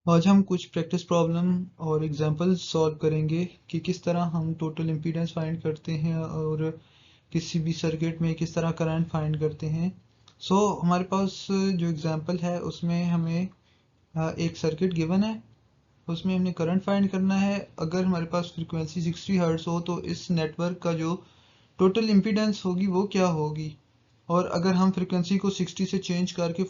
आज हम कुछ प्रैक्टिस प्रॉब्लम और एग्जांपल्स सॉल्व करेंगे कि किस तरह हम टोटल इम्पीडेंस फाइंड करते हैं और किसी भी सर्किट में किस तरह करंट फाइंड करते हैं। हमारे पास जो एग्जांपल है उसमें हमें एक सर्किट गिवन है, उसमें हमने करंट फाइंड करना है। अगर हमारे पास फ्रीक्वेंसी 60 हर्ट्ज हो तो इस नेटवर्क का जो टोटल इम्पीडेंस होगी वो क्या होगी, और अगर हम फ्रीक्वेंसी को 60 से चेंज करके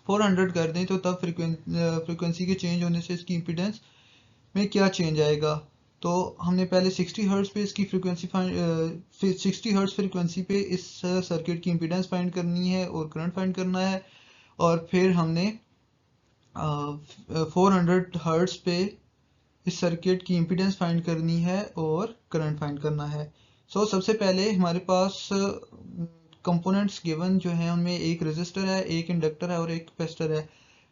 400 कर दें तो तब फ्रीक्वेंसी के चेंज होने से इसकी इम्पीडेंस में क्या चेंज आएगा। तो हमने पहले 60 हर्ट्ज पे इसकी फ्रीक्वेंसी 60 हर्ट्ज फ्रीक्वेंसी पे इस सर्किट की इम्पीडेंस फाइंड करनी है और करंट फाइंड करना है, और फिर हमने 400 हर्ट्ज पे इस सर्किट की इम्पीडेंस फाइंड करनी है और करंट फाइंड करना है। सबसे पहले हमारे पास कंपोनेंट्स गिवन जो हैं उनमें एक रेजिस्टर है, एक इंडक्टर है और एक कैपेसिटर है।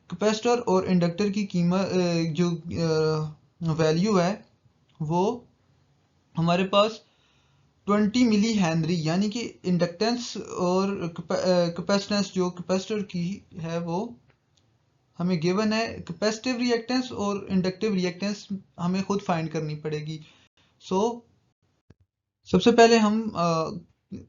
कैपेसिटर और इंडक्टर की कीमत जो वैल्यू है वो हमारे पास 20 मिली हेनरी, यानी कि इंडक्टेंस और कैपेसिटेंस जो कैपेसिटर की है वो हमें गिवन है। कैपेसिटिव रिएक्टेंस और इंडक्टिव रिएक्टेंस हमें खुद फाइंड करनी पड़ेगी। सबसे पहले हम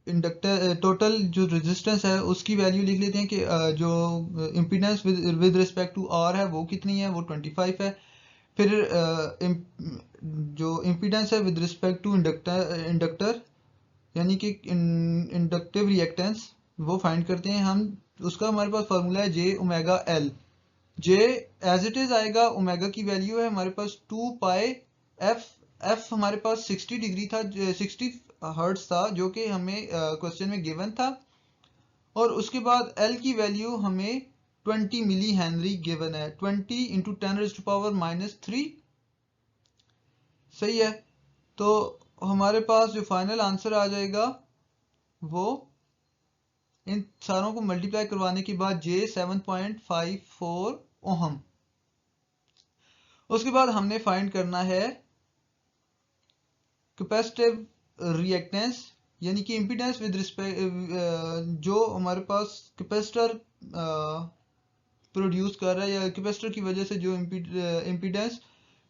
इंडक्टर टोटल जो रेजिस्टेंस है उसकी वैल्यू लिख लेते हैं कि जो impedance with respect to R है वो कितनी है, वो 25 है। फिर जो इम्पीडेंस है विद रिस्पेक्ट टू इंडक्टर यानी कि इंडक्टिव रिएक्टेंस वो फाइंड करते हैं हम। उसका हमारे पास फॉर्मूला है J omega L. J as it is आएगा, ओमेगा की वैल्यू है हमारे पास 2 पाई एफ। एफ हमारे पास 60 डिग्री था, 60 हर्ट्ज था जो कि हमें क्वेश्चन में गिवन था, और उसके बाद एल की वैल्यू हमें 20 मिली हेनरी गिवन है। 20 इंटू 10⁻³ सही है। तो हमारे पास जो फाइनल आंसर आ जाएगा वो इन सारों को मल्टीप्लाई करवाने के बाद जे 7.54 ओहम। उसके बाद हमने फाइंड करना है कैपेसिटिव रिएक्टेंस, यानी कि इम्पीडेंस विद रिस्पेक्ट जो हमारे पास कैपेसिटर प्रोड्यूस कर रहा है या कैपेसिटर की वजह से जो इम्पीडेंस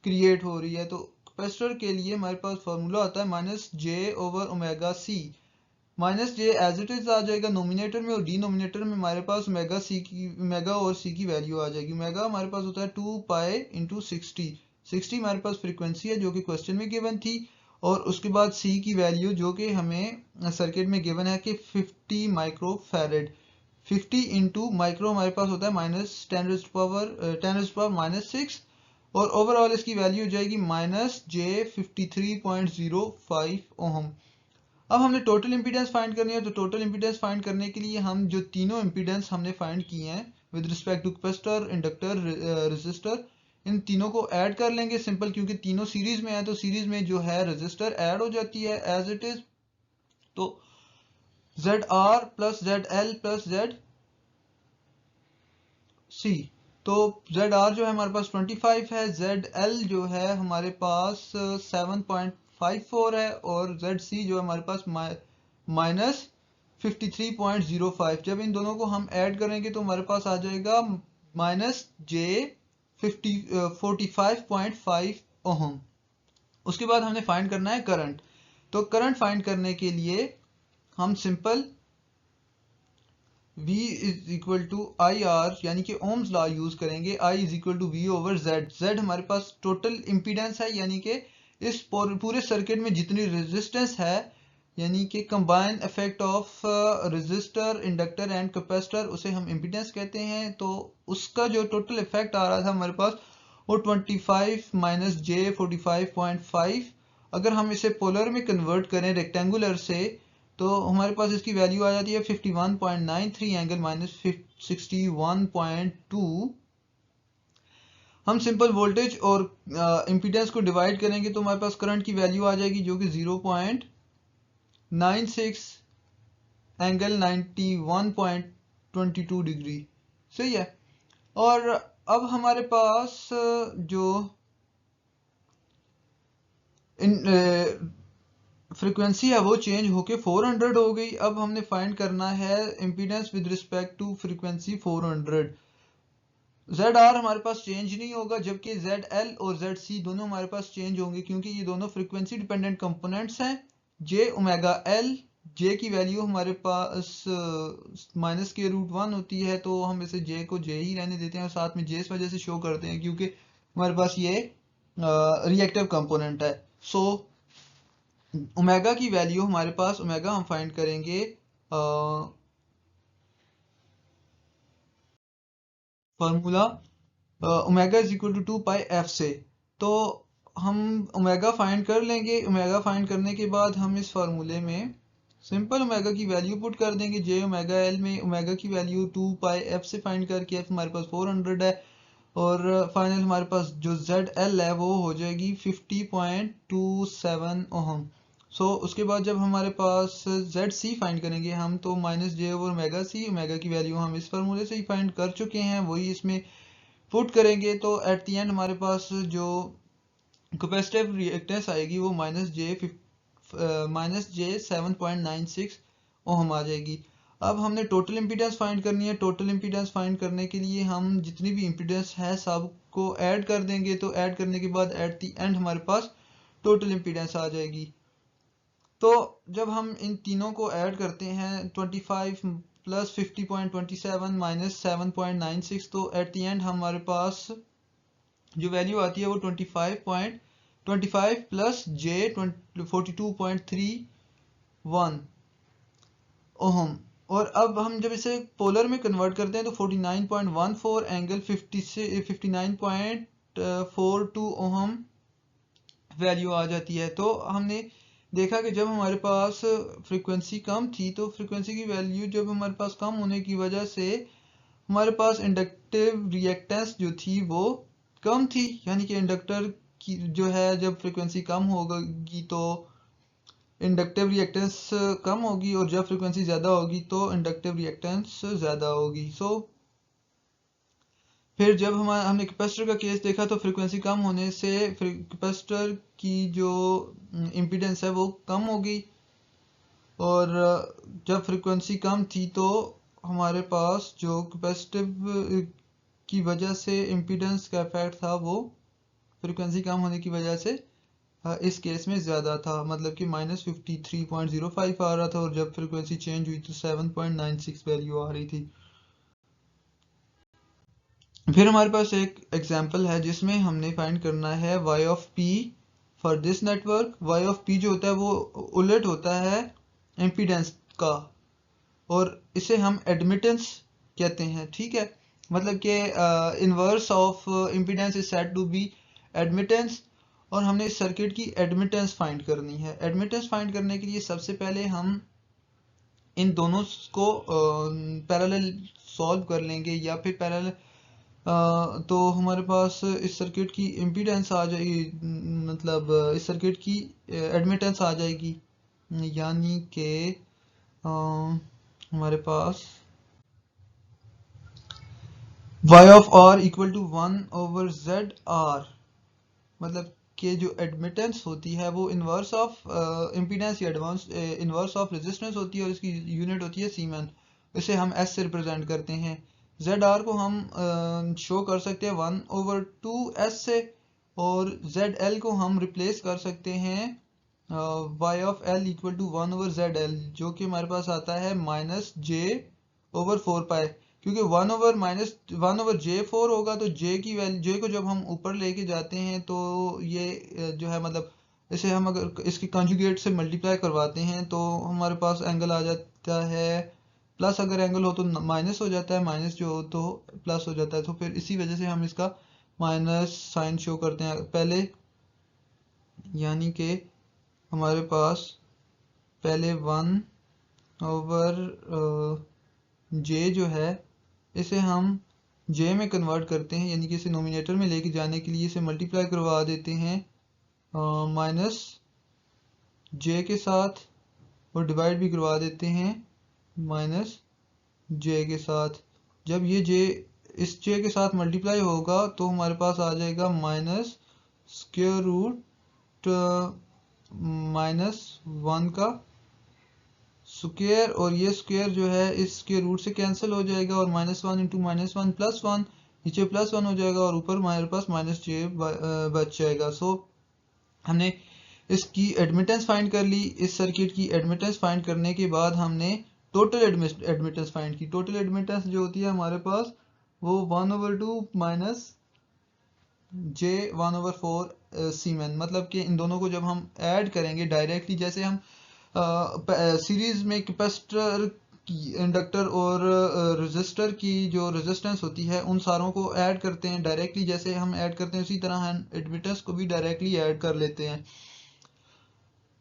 क्रिएट हो रही है। तो कैपेसिटर के लिए हमारे पास फॉर्मूला आता है minus J over omega C. Minus J as it is आ जाएगा नोमिनेटर में, और डिनोमिनेटर में हमारे पास ओमेगा सी की ओमेगा और सी की वैल्यू आ जाएगी। ओमेगा हमारे पास होता है 2 पाई इंटू 60। 60 हमारे पास फ्रीक्वेंसी है जो कि क्वेश्चन में गिवन थी, और उसके बाद सी की वैल्यू जो कि हमें सर्किट में गिवन है कि 50 माइक्रो फैरेड। 50 इंटू माइक्रो हमारे पास होता है माइनस 10⁻⁻⁻⁶, और ओवरऑल इसकी वैल्यू हो जाएगी माइनस जे 53.05 ओहम। अब हमने टोटल इम्पीडेंस फाइंड करनी है, तो टोटल इम्पीडेंस फाइंड करने के लिए हम जो तीनों इम्पीडेंस हमने फाइंड किए हैं with respect to capacitor, inductor, resistor, इन तीनों को ऐड कर लेंगे। सिंपल, क्योंकि तीनों सीरीज में है तो सीरीज में जो है रेजिस्टर ऐड हो जाती है एज इट इज। तो Z R plus Z L plus Z C. तो जेड आर जो है हमारे पास 25 है, जेड एल जो है हमारे पास 7.54 है, और जेड सी जो है हमारे पास माइनस 53.05। जब इन दोनों को हम ऐड करेंगे तो हमारे पास आ जाएगा माइनस जे 45.5 ओहम। उसके बाद हमने फाइंड करना है करंट। तो करंट फाइंड करने के लिए हम simple V is equal to I R यानी कि ओम्स लॉ यूज करेंगे। I is equal to V over Z। Z हमारे पास टोटल इम्पीडेंस है, यानी कि इस पूरे सर्किट में जितनी रेजिस्टेंस है, यानी कि combine effect of resistor, inductor and capacitor, उसे हम इम्पीडेंस कहते हैं। तो उसका जो टोटल इफेक्ट आ रहा था हमारे पास वो 25 माइनस जे 45.5। अगर हम इसे पोलर में कन्वर्ट करें रेक्टेंगुलर से, तो हमारे पास इसकी वैल्यू आ जाती है 51.93 एंगल माइनस 61.2। हम सिंपल वोल्टेज और इम्पीडेंस को डिवाइड करेंगे तो हमारे पास करंट की वैल्यू आ जाएगी जो कि 0.96 एंगल 91.22 डिग्री। सही है। और अब हमारे पास जो फ्रीक्वेंसी है वो चेंज होके 400 हो गई। अब हमने फाइंड करना है impedance with respect to frequency 400। Z R हमारे पास चेंज नहीं होगा, जबकि जेड एल और जेड सी दोनों हमारे पास चेंज होंगे, क्योंकि ये दोनों फ्रीक्वेंसी डिपेंडेंट कंपोनेंट्स हैं। जे ओमेगा एल, जे की वैल्यू हमारे पास माइनस के रूट वन होती है, तो हम इसे जे को जे ही रहने देते हैं और साथ में जे इस वजह से शो करते हैं क्योंकि हमारे पास ये रिएक्टिव कंपोनेंट है। सो ओमेगा की वैल्यू हमारे पास, ओमेगा हम फाइंड करेंगे formula omega is equal to 2 pi F से। तो हम ओमेगा फाइंड कर लेंगे। ओमेगा फाइंड करने के बाद हम इस फार्मूले में सिंपल ओमेगा की वैल्यू पुट कर देंगे। जे ओमेगा एल में ओमेगा की वैल्यू 2 पाई एफ से फाइंड करके, एफ हमारे पास 400 है और फाइनल हमारे पास जो जेड एल है वो हो जाएगी 50.27 ओहम। सो उसके बाद जब हमारे पास जेड सी फाइंड करेंगे हम, तो माइनस जे ओवर ओमेगा सी, ओमेगा की वैल्यू हम इस फार्मूले से ही फाइंड कर चुके हैं, वही इसमें पुट करेंगे। तो एट द एंड हमारे पास जो कैपेसिटिव रिएक्टेंस आएगी वो माइनस जे 7.96 ओहम आ जाएगी। अब हमने टोटल इम्पीडेंस फाइंड करनी है। टोटल इम्पीडेंस फाइंड करने के लिए हम जितनी भी इम्पीडेंस है सबको ऐड कर देंगे। तो ऐड करने के बाद एट द एंड हमारे पास टोटल इम्पीडेंस आ जाएगी। तो जब हम इन तीनों को ऐड करते हैं 25 प्लस 50.27 माइनस 7.96, तो एट द एंड हमारे पास जो वैल्यू आती है वो 25 प्लस जे 42.31 ओहम। और अब हम जब इसे पोलर में कन्वर्ट करते हैं तो 49.14 एंगल 59.42 ओहम वैल्यू आ जाती है। तो हमने देखा कि जब हमारे पास फ्रीक्वेंसी कम थी, तो फ्रीक्वेंसी की वैल्यू जब हमारे पास कम होने की वजह से हमारे पास इंडक्टिव रिएक्टेंस जो थी वो कम थी, यानी कि इंडक्टर की जो है जब फ्रीक्वेंसी कम होगी तो इंडक्टिव रिएक्टेंस कम होगी, और जब फ्रीक्वेंसी ज़्यादा होगी तो इंडक्टिव रिएक्टेंस ज़्यादा होगी। सो फिर जब हमने कैपेसिटर का केस देखा तो फ्रीक्वेंसी कम होने से कैपेसिटर की जो इम्पीडेंस है वो कम हो गई, और जब फ्रीक्वेंसी कम थी तो हमारे पास जो कैपेसिटिव की वजह से इम्पीडेंस का इफेक्ट था वो फ्रीक्वेंसी कम होने की वजह से इस केस में ज़्यादा था, मतलब कि माइनस 53.05 आ रहा था, और जब फ्रीक्वेंसी चेंज हुई तो 7.96 वैल्यू आ रही थी। फिर हमारे पास एक एग्जांपल है जिसमें हमने फाइंड करना है y of p for this network. y of p जो होता है वो उलट होता है इम्पीडेंस का, और इसे हम एडमिटेंस कहते हैं, ठीक है। मतलब कि inverse of impedance is said to be admittance, और हमने इस सर्किट की एडमिटेंस फाइंड करनी है। एडमिटेंस फाइंड करने के लिए सबसे पहले हम इन दोनों को पैरेलल सॉल्व कर लेंगे, या फिर पैरेलल तो हमारे पास इस सर्किट की इम्पीडेंस आ जाएगी, मतलब इस सर्किट की एडमिटेंस आ जाएगी, यानी कि हमारे पास y of r equal to 1 over z r, मतलब कि जो एडमिटेंस होती है वो इन्वर्स ऑफ इम्पीडेंस या एडवांस इन्वर्स ऑफ रेजिस्टेंस होती है, और इसकी यूनिट होती है सीमेन। इसे हम s से रिप्रेजेंट करते हैं। ZR को हम शो कर सकते हैं 1 ओवर 2 s से, और ZL को हम रिप्लेस कर सकते हैं y of l equal to 1 over ZL, जो कि हमारे पास आता है माइनस j ओवर 4 पाई, क्योंकि 1 ओवर J4 होगा तो J की वैल्यू, J को जब हम ऊपर लेके जाते हैं तो ये जो है, मतलब इसे हम अगर इसकी कंजुगेट से मल्टीप्लाई करवाते हैं तो हमारे पास एंगल आ जाता है प्लस, अगर एंगल हो तो माइनस हो जाता है, माइनस जो हो तो प्लस हो जाता है। तो फिर इसी वजह से हम इसका माइनस साइन शो करते हैं पहले, यानी कि हमारे पास पहले 1 ओवर J जो है इसे हम J में कन्वर्ट करते हैं, यानी कि इसे नोमिनेटर में लेके जाने के लिए इसे मल्टीप्लाई करवा देते हैं माइनस J के साथ, और डिवाइड भी करवा देते हैं माइनस J के साथ। जब ये J इस J के साथ मल्टीप्लाई होगा तो हमारे पास आ जाएगा माइनस स्क्वायर रूट -1 का स्क्वायर, और ये स्क्वायर जो है इसके रूट से कैंसिल हो जाएगा, और -1 इंटू -1 +1, नीचे +1 हो जाएगा और ऊपर हमारे पास -j बच जाएगा। सो हमने इसकी एडमिटेंस फाइंड कर ली, इस सर्किट की एडमिटेंस फाइंड करने के बाद हमने टोटल एडमिटेंस फाइंड की। टोटल एडमिटेंस जो होती है हमारे पास वो 1/2 माइनस j1/4 सीमेन, मतलब कि इन दोनों को जब हम ऐड करेंगे डायरेक्टली, जैसे हम सीरीज में कैपेसिटर, इंडक्टर और रेजिस्टर की जो रेजिस्टेंस होती है उन सारों को ऐड करते हैं डायरेक्टली, जैसे हम ऐड करते हैं उसी तरह हम एडमिटेंस को भी डायरेक्टली ऐड कर लेते हैं,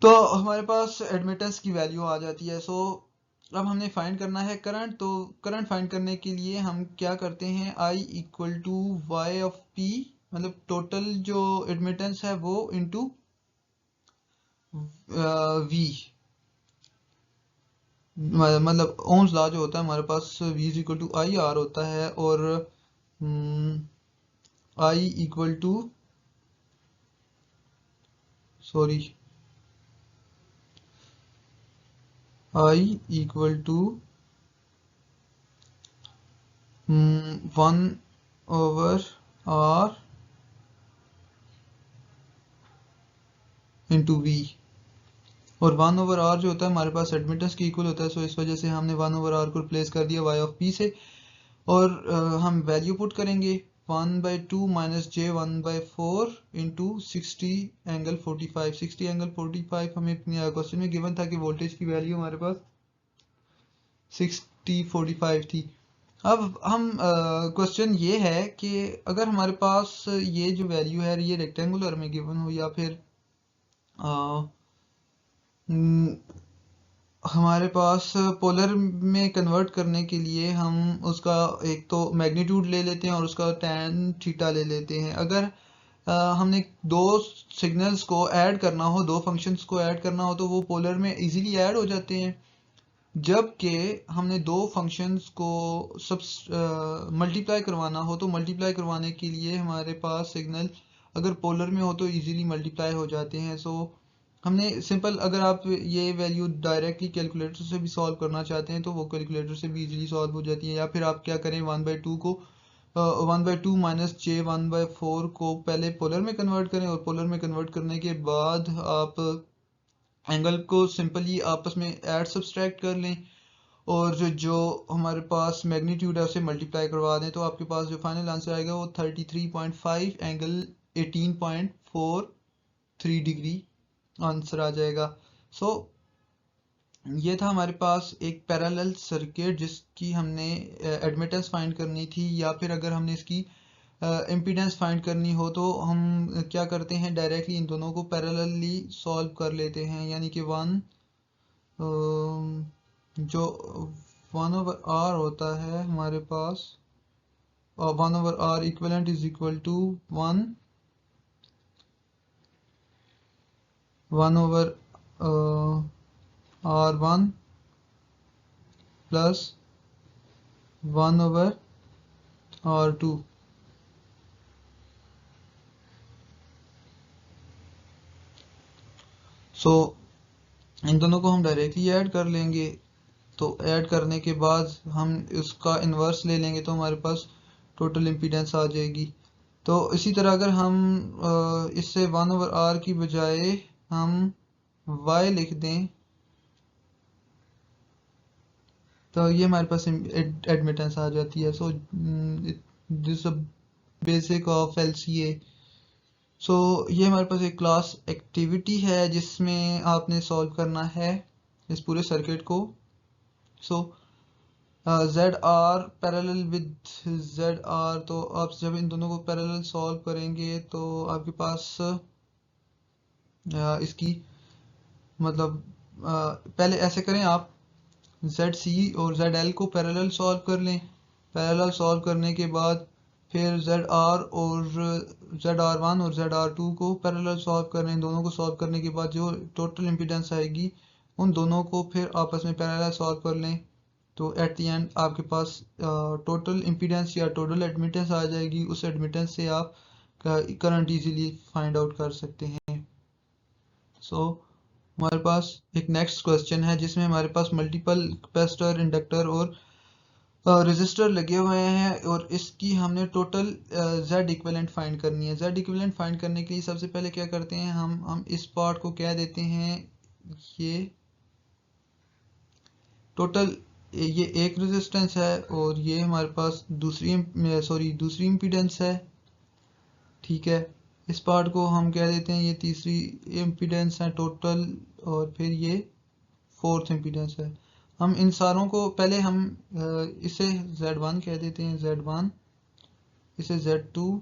तो हमारे पास एडमिटेंस की वैल्यू आ जाती है। सो अब हमने फाइंड करना है करंट, तो करंट फाइंड करने के लिए हम क्या करते हैं, I equal to Y of P, मतलब टोटल जो एडमिटेंस है वो इंटू वी, मतलब ओम्स लॉ जो होता है हमारे पास V is equal to I R होता है, और I equal to sorry I equal to 1/r into V, और 1/r जो होता है हमारे पास एडमिटेंस के इक्वल होता है। सो इस वजह से हमने 1/r को रिप्लेस कर दिया y ऑफ p से, और हम वैल्यू पुट करेंगे 1/2 माइनस j1/4 इंटू 60 ∠45। 60 ∠45 हमें क्वेश्चन में गिवन था कि वोल्टेज की वैल्यू हमारे पास 60/45 थी। अब हम क्वेश्चन ये है कि अगर हमारे पास ये जो वैल्यू है ये रेक्टेंगुलर में गिवन हो, या फिर हमारे पास पोलर में कन्वर्ट करने के लिए हम उसका एक तो मैग्नीट्यूड ले लेते हैं और उसका tan थीटा ले लेते हैं। अगर हमने दो सिग्नल्स को ऐड करना हो, दो फंक्शंस को ऐड करना हो, तो वो पोलर में इजीली ऐड हो जाते हैं, जबकि हमने दो फंक्शंस को सब मल्टीप्लाई करवाना हो, तो मल्टीप्लाई करवाने के लिए हमारे पास सिग्नल अगर पोलर में हो तो इजीली मल्टीप्लाई हो जाते हैं। सो हमने सिंपल, अगर आप ये वैल्यू डायरेक्टली कैलकुलेटर से भी सॉल्व करना चाहते हैं तो वो कैलकुलेटर से भी इजीली सॉल्व हो जाती है, या फिर आप क्या करें 1/2 को 1/2 माइनस j1/4 को पहले पोलर में कन्वर्ट करें, और पोलर में कन्वर्ट करने के बाद आप एंगल को सिंपली आपस में ऐड सब्सट्रैक्ट कर लें, और जो हमारे पास मैग्नीट्यूड है उसे मल्टीप्लाई करवा दें, तो आपके पास जो फाइनल आंसर आएगा वो 33.5 एंगल 18.43 डिग्री आंसर आ जाएगा। सो ये था हमारे पास एक पैरेलल सर्किट जिसकी हमने एडमिटेंस फाइंड करनी थी, या फिर अगर हमने इसकी इम्पीडेंस फाइंड करनी हो तो हम क्या करते हैं, डायरेक्टली इन दोनों को पैरेलली सॉल्व कर लेते हैं, यानी कि जो 1/r होता है हमारे पास, 1/r equivalent is equal to 1/r1 plus 1/r2। So इन दोनों को हम डायरेक्टली ऐड कर लेंगे, तो ऐड करने के बाद हम इसका इन्वर्स ले लेंगे तो हमारे पास टोटल इम्पीडेंस आ जाएगी। तो इसी तरह अगर हम इससे 1/r की बजाय हम y लिख दें तो ये हमारे पास एडमिटेंस आ जाती है। So this basic of LCA। सो ये हमारे पास एक क्लास एक्टिविटी है जिसमें आपने सॉल्व करना है इस पूरे सर्किट को। सो ZR पैरेलल विद ZR, तो आप जब इन दोनों को पैरेलल सॉल्व करेंगे तो आपके पास इसकी मतलब पहले ऐसे करें, आप ZC और ZL को पैरेलल सॉल्व कर लें। पैरेलल सॉल्व करने के बाद फिर ZR और ZR1 और ZR2 को पैरेलल सॉल्व कर लें। दोनों को सॉल्व करने के बाद जो टोटल इम्पीडेंस आएगी उन दोनों को फिर आपस में पैरेलल सॉल्व कर लें, तो एट दी एंड आपके पास टोटल इम्पीडेंस या टोटल एडमिटेंस आ जाएगी। उस एडमिटेंस से आप करंट इजीली फाइंड आउट कर सकते हैं। सो हमारे पास एक नेक्स्ट क्वेश्चन है जिसमें हमारे पास मल्टीपल कैपेसिटर, इंडक्टर और रजिस्टर लगे हुए हैं और इसकी हमने टोटल Z इक्विवेलेंट फाइंड करनी है। Z इक्विवेलेंट फाइंड करने के लिए सबसे पहले क्या करते हैं, हम इस पार्ट को कह देते हैं ये टोटल, ये एक रेजिस्टेंस है और ये हमारे पास दूसरी इम्पीडेंस है, ठीक है। इस पार्ट को हम कह देते हैं ये तीसरी इम्पीडेंस है टोटल, और फिर ये फोर्थ इम्पीडेंस है। हम इन सारों को पहले इसे Z1 कह देते हैं, Z1, इसे Z2,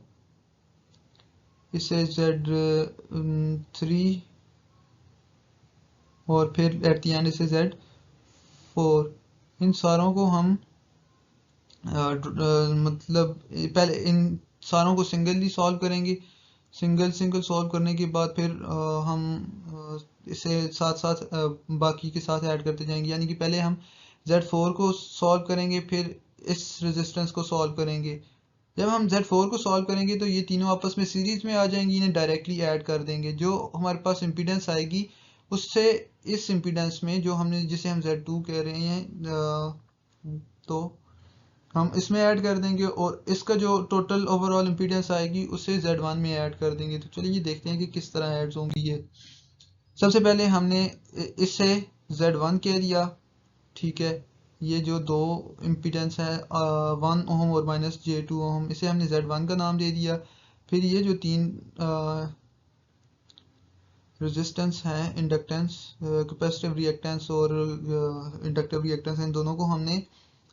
इसे Z3 और फिर एट द एंड इसे Z4। इन सारों को हम मतलब पहले इन सारों को सिंगली सॉल्व करेंगे। सिंगल सॉल्व करने के बाद फिर हम इसे साथ साथ बाकी के साथ ऐड करते जाएंगे, यानी कि पहले हम Z4 को सॉल्व करेंगे, फिर इस रेजिस्टेंस को सॉल्व करेंगे। जब हम Z4 को सॉल्व करेंगे तो ये तीनों आपस में सीरीज में आ जाएंगी, इन्हें डायरेक्टली ऐड कर देंगे। जो हमारे पास इम्पीडेंस आएगी उससे इस इम्पीडेंस में जो जिसे हम Z2 कह रहे हैं, तो हम इसमें ऐड कर देंगे और इसका जो टोटल ओवरऑल इम्पीडेंस आएगी उसे Z1 में ऐड कर देंगे। तो चलिए ये देखते हैं कि किस तरह ऐड होंगी ये। सबसे पहले हमने इसे Z1 कह दिया, ठीक है। ये जो दो इम्पीडेंस है 1 ओम और -j2 ओम, इसे हमने Z1 का नाम दे दिया। फिर ये जो तीन रेजिस्टेंस हैं, इंडक्टेंस, कैपेसिटिव रिएक्टेंस और इंडक्टिव रिएक्टेंस, इन दोनों को हमने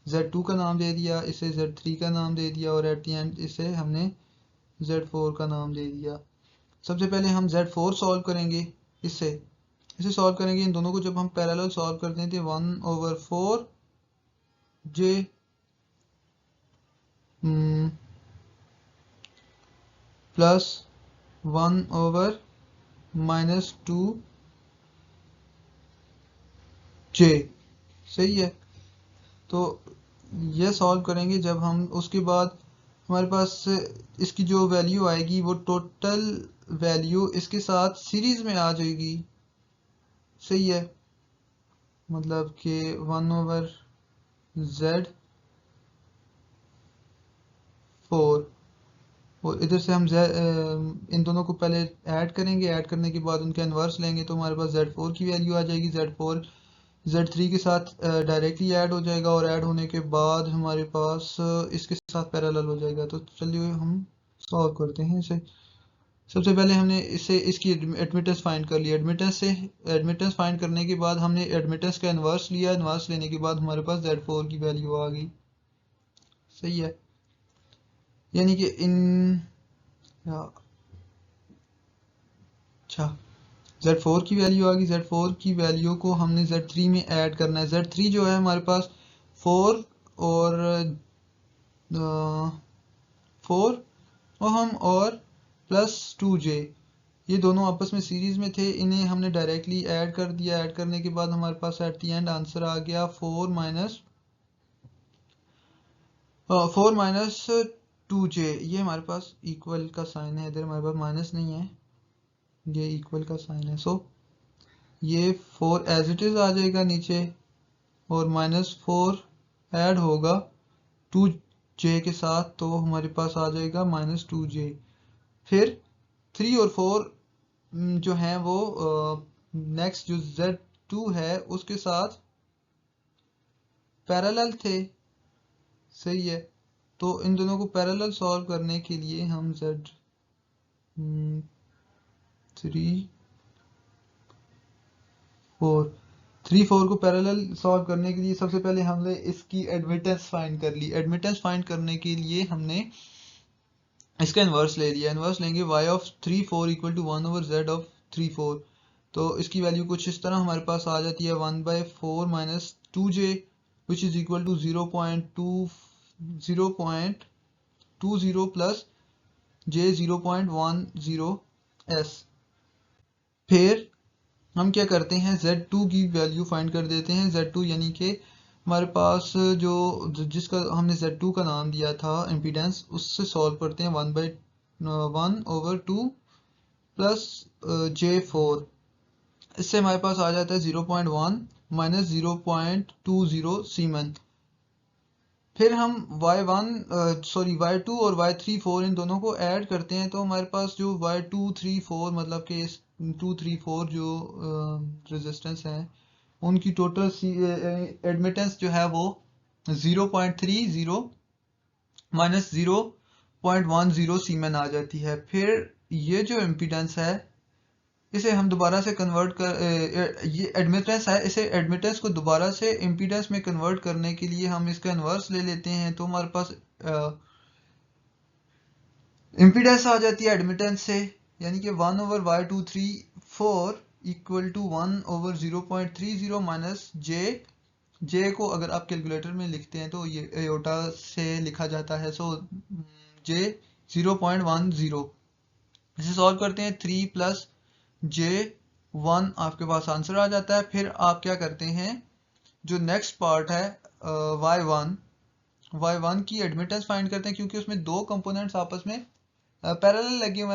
Z2 का नाम दे दिया, इसे Z3 का नाम दे दिया और एट द एंड इसे हमने Z4 का नाम दे दिया। सबसे पहले हम Z4 सॉल्व करेंगे, इसे सॉल्व करेंगे। इन दोनों को जब हम पैरेलल सॉल्व करते हैं तो 1/4 J प्लस 1/-2 J, सही है। तो ये सॉल्व करेंगे जब हम, उसके बाद हमारे पास इसकी जो वैल्यू आएगी वो टोटल वैल्यू इसके साथ सीरीज में आ जाएगी, सही है। मतलब कि 1/Z4 और इधर से हम इन दोनों को पहले ऐड करेंगे, ऐड करने के बाद उनके इन्वर्स लेंगे तो हमारे पास Z4 की वैल्यू आ जाएगी। Z4 Z3 के साथ डायरेक्टली ऐड हो जाएगा और ऐड होने के बाद हमारे पास इसके साथ पैरेलल हो जाएगा। तो चलिए हम सॉल्व करते हैं इसे। सबसे पहले हमने इसकी एडमिटेंस फाइंड कर लिया। एडमिटेंस फाइंड करने के बाद हमने एडमिटेंस का इन्वर्स लिया। इन्वर्स लेने के बाद हमारे पास Z4 की वैल्यू आ गई, सही है। यानी कि अच्छा, Z4 की वैल्यू आ गई। Z4 की वैल्यू को हमने Z3 में ऐड करना है। Z3 जो है हमारे पास 4 और 4 ओहम और +2J, ये दोनों आपस में सीरीज में थे, इन्हें हमने डायरेक्टली ऐड कर दिया। ऐड करने के बाद हमारे पास एट द एंड आंसर आ गया 4-2J। ये हमारे पास इक्वल का साइन है, इधर हमारे पास माइनस नहीं है, ये इक्वल का साइन है। सो ये 4 एज इट इज आ जाएगा नीचे और -4 ऐड होगा 2J के साथ, तो हमारे पास आ जाएगा -2J। फिर 3 और 4 जो हैं वो नेक्स्ट जो Z2 है उसके साथ पैरेलल थे, सही है। तो इन दोनों को पैरेलल सॉल्व करने के लिए हम Z3 4 को पैरेलल सॉल्व करने के लिए सबसे पहले हमने इसकी एडमिटेंस फाइंड कर ली। एडमिटेंस फाइंड करने के लिए हमने इसका इन्वर्स ले लिया। इन्वर्स लेंगे y(3,4) = 1/Z(3,4). तो इसकी वैल्यू कुछ इस तरह हमारे पास आ जाती है 1/4 - 2J which is equal to 0.20 plus J 0.10s। फिर हम क्या करते हैं, Z2 की वैल्यू फाइंड कर देते हैं। Z2 यानी कि हमारे पास जो जिसका हमने Z2 का नाम दिया था इम्पीडेंस, उससे सॉल्व करते हैं 1/2 प्लस J4। इससे हमारे पास आ जाता है 0.1 - 0.20 सीमेन। फिर हम y2 और y3 4 इन दोनों को ऐड करते हैं, तो हमारे पास जो y2 3 4 मतलब कि इस 2 3 4 जो रेजिस्टेंस हैं उनकी टोटल एडमिटेंस जो है वो 0.30 माइनस 0.10 सीमेन आ जाती है। फिर ये जो इम्पीडेंस है इसे हम दोबारा से कन्वर्ट कर ये एडमिटेंस है, इसे एडमिटेंस को दोबारा से इम्पीडेंस में कन्वर्ट करने के लिए हम इसका इन्वर्स ले लेते हैं, तो हमारे पास इम्पीडेंस आ जाती है एडमिटेंस से, यानी कि 1/y234 इक्वल टू 1/0.30 माइनस जे को अगर आप कैलकुलेटर में लिखते हैं तो ये एयोटा से लिखा जाता है, सो जे 0.10। इसे सॉल्व करते हैं 3 प्लस जे 1 आपके पास आंसर आ जाता है। फिर आप क्या करते हैं, जो नेक्स्ट पार्ट है y1 की एडमिटेंस फाइंड करते हैं, क्योंकि उसमें दो कंपोनेंट्स आपस में पैरेलल लगे हुए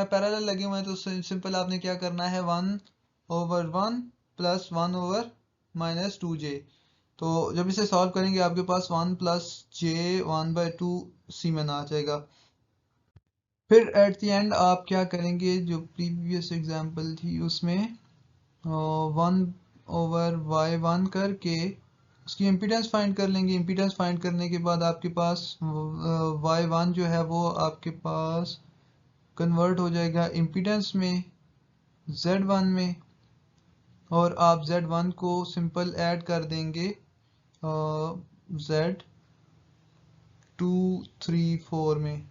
हैं तो सिंपल आपने क्या करना है 1/1 प्लस 1/-2j। तो जब इसे सॉल्व करेंगे आपके पास 1 प्लस जे 1/2 सीमेन आ जाएगा। फिर एट द एंड आप क्या करेंगे, जो प्रीवियस एग्जांपल थी उसमें 1/y1 करके उसकी इम्पीडेंस फाइंड कर लेंगे। इम्पीडेंस फाइंड करने के बाद आपके पास y1 जो है वो आपके पास कन्वर्ट हो जाएगा इम्पीडेंस में z1 में, और आप z1 को सिंपल ऐड कर देंगे z2 3 4 में।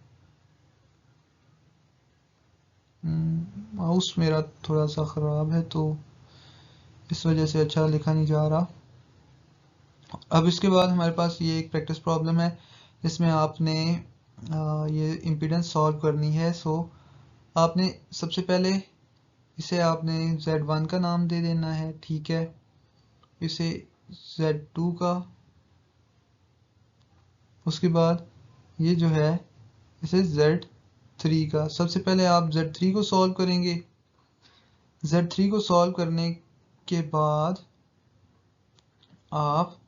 माउस मेरा थोड़ा सा ख़राब है तो इस वजह से अच्छा लिखा नहीं जा रहा। अब इसके बाद हमारे पास ये एक प्रैक्टिस प्रॉब्लम है, इसमें आपने ये इम्पीडेंस सॉल्व करनी है। सो आपने सबसे पहले इसे आपने z1 का नाम दे देना है, ठीक है, इसे z2 का, उसके बाद ये जो है इसे z3 का। सबसे पहले आप z3 को सॉल्व करेंगे। z3 को सॉल्व करने के बाद आप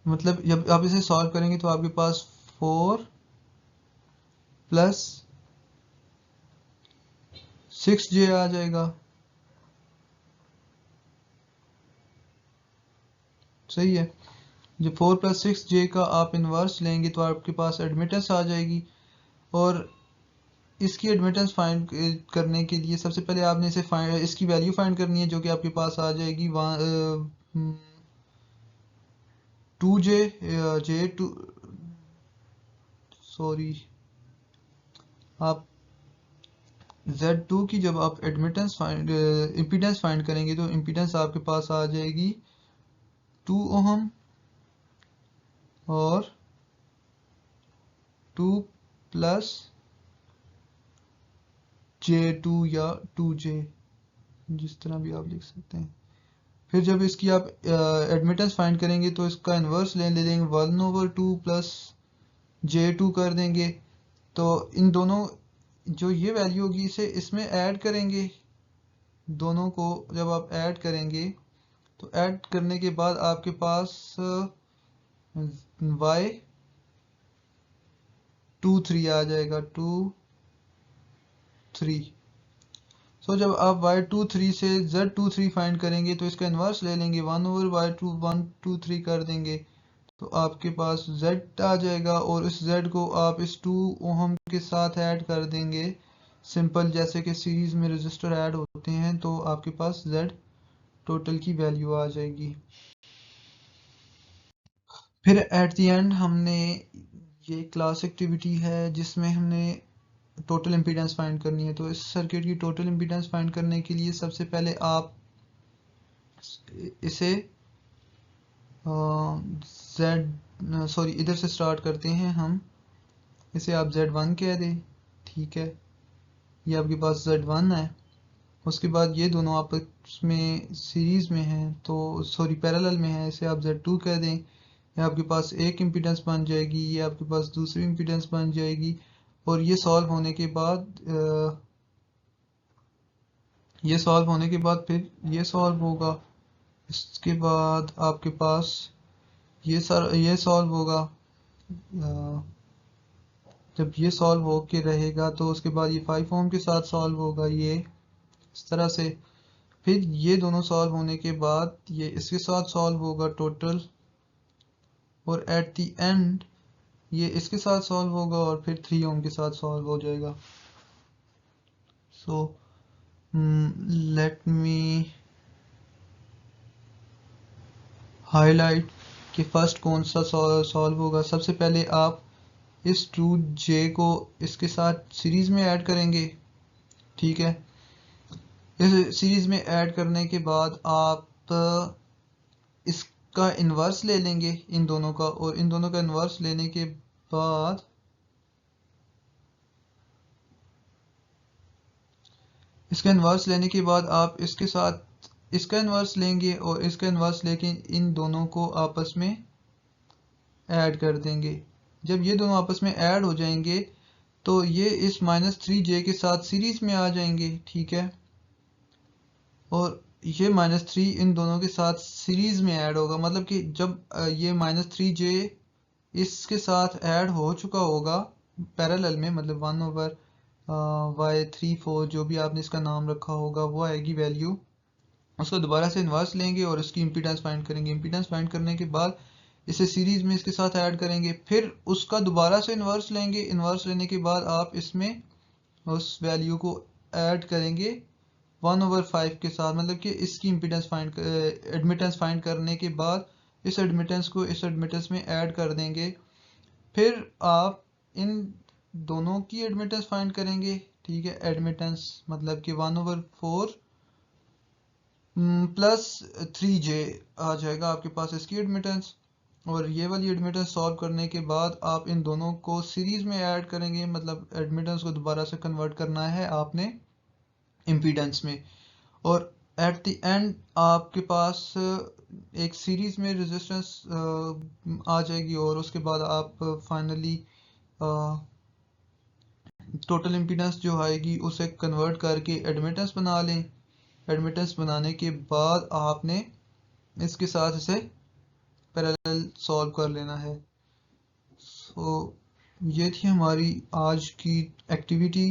मतलब जब आप इसे सॉल्व करेंगे तो आपके पास 4 प्लस 6j आ जाएगा, सही है। जब 4 प्लस 6j का आप इन्वर्स लेंगे तो आपके पास एडमिटेंस आ जाएगी, और इसकी एडमिटेंस फाइंड करने के लिए सबसे पहले आपने इसकी वैल्यू फाइंड करनी है, जो कि आपके पास आ जाएगी 2j j2 सॉरी आप z2 की जब आप एडमिटेंस इम्पीडेंस फाइंड करेंगे तो इम्पीडेंस आपके पास आ जाएगी 2 ओहम और 2 प्लस j2 या 2j, जिस तरह भी आप लिख सकते हैं। फिर जब इसकी आप एडमिटेंस फाइंड करेंगे तो इसका इन्वर्स ले लेंगे 1/2 प्लस j2 कर देंगे। तो इन दोनों जो ये वैल्यू होगी इसे इसमें ऐड करेंगे, दोनों को जब आप ऐड करेंगे तो ऐड करने के बाद आपके पास y23 आ जाएगा 2 3। सो जब आप y23 से z23 फाइंड करेंगे तो इसका इन्वर्स ले लेंगे 1/y2 1 2 3 कर देंगे, तो आपके पास z आ जाएगा, और इस z को आप इस 2 ओहम के साथ ऐड कर देंगे सिंपल, जैसे कि सीरीज में रजिस्टर ऐड होते हैं, तो आपके पास z टोटल की वैल्यू आ जाएगी। फिर एट द एंड हमने ये क्लास एक्टिविटी है जिसमें हमने टोटल इम्पीडेंस फाइंड करनी है। तो इस सर्किट की टोटल इम्पीडेंस फाइंड करने के लिए सबसे पहले आप इसे इधर से स्टार्ट करते हैं हम, इसे आप z1 कह दें, ठीक है, ये आपके पास z1 है। उसके बाद ये दोनों आपस में सीरीज में हैं, तो पैरेलल में है, इसे आप z2 कह दें। ये आपके पास एक इम्पीडेंस बन जाएगी, ये आपके पास दूसरी इम्पीडेंस बन जाएगी। और ये सॉल्व होने के बाद फिर ये सॉल्व होगा। इसके बाद आपके पास ये सॉल्व होगा। जब ये सॉल्व हो के रहेगा तो उसके बाद ये 5 ओम के साथ सॉल्व होगा, ये इस तरह से। फिर ये दोनों सॉल्व होने के बाद ये इसके साथ सॉल्व होगा टोटल, और एट द एंड ये इसके साथ सॉल्व होगा और फिर 3 ओम के साथ सॉल्व हो जाएगा। सो लेट मी हाईलाइट कि फर्स्ट कौन सा सॉल्व होगा। सबसे पहले आप इस 2j को इसके साथ सीरीज में ऐड करेंगे, ठीक है। इस सीरीज में ऐड करने के बाद आप इसका इन्वर्स ले लेंगे इन दोनों का, और इन दोनों का इन्वर्स लेने के बाद आप इसके साथ इसका इन्वर्स लेंगे और इसका इन्वर्स लेके इन दोनों को आपस में ऐड कर देंगे। जब ये दोनों आपस में ऐड हो जाएंगे तो ये इस -3j के साथ सीरीज में आ जाएंगे, ठीक है। और ये -3 इन दोनों के साथ सीरीज में ऐड होगा, मतलब कि जब ये -3j इसके साथ ऐड हो चुका होगा पैरेलल में, मतलब 1/y34 जो भी आपने इसका नाम रखा होगा वो आएगी वैल्यू। उसको दोबारा से इन्वर्स लेंगे और उसकी इम्पीडेंस फाइंड करेंगे। इम्पीडेंस फाइंड करने के बाद इसे सीरीज में इसके साथ ऐड करेंगे, फिर उसका दोबारा से इन्वर्स लेंगे। इन्वर्स लेने के बाद आप इसमें उस वैल्यू को ऐड करेंगे 1/5 के साथ, मतलब कि इसकी इम्पीडेंस फाइंड एडमिटेंस फाइंड करने के बाद इस एडमिटेंस को इस एडमिटेंस में ऐड कर देंगे। फिर आप इन दोनों की एडमिटेंस फाइंड करेंगे, ठीक है। एडमिटेंस मतलब कि 1/4 प्लस 3j आ जाएगा आपके पास इसकी एडमिटेंस। और ये वाली एडमिटेंस सॉल्व करने के बाद आप इन दोनों को सीरीज में ऐड करेंगे, मतलब एडमिटेंस को दोबारा से कन्वर्ट करना है आपने इम्पीडेंस में। और एट द एंड आपके पास एक सीरीज में रेजिस्टेंस आ जाएगी, और उसके बाद आप फाइनली टोटल इम्पीडेंस जो आएगी उसे कन्वर्ट करके एडमिटेंस बना लें। एडमिटेंस बनाने के बाद आपने इसके साथ इसे पैरेलल सॉल्व कर लेना है। सो ये थी हमारी आज की एक्टिविटी।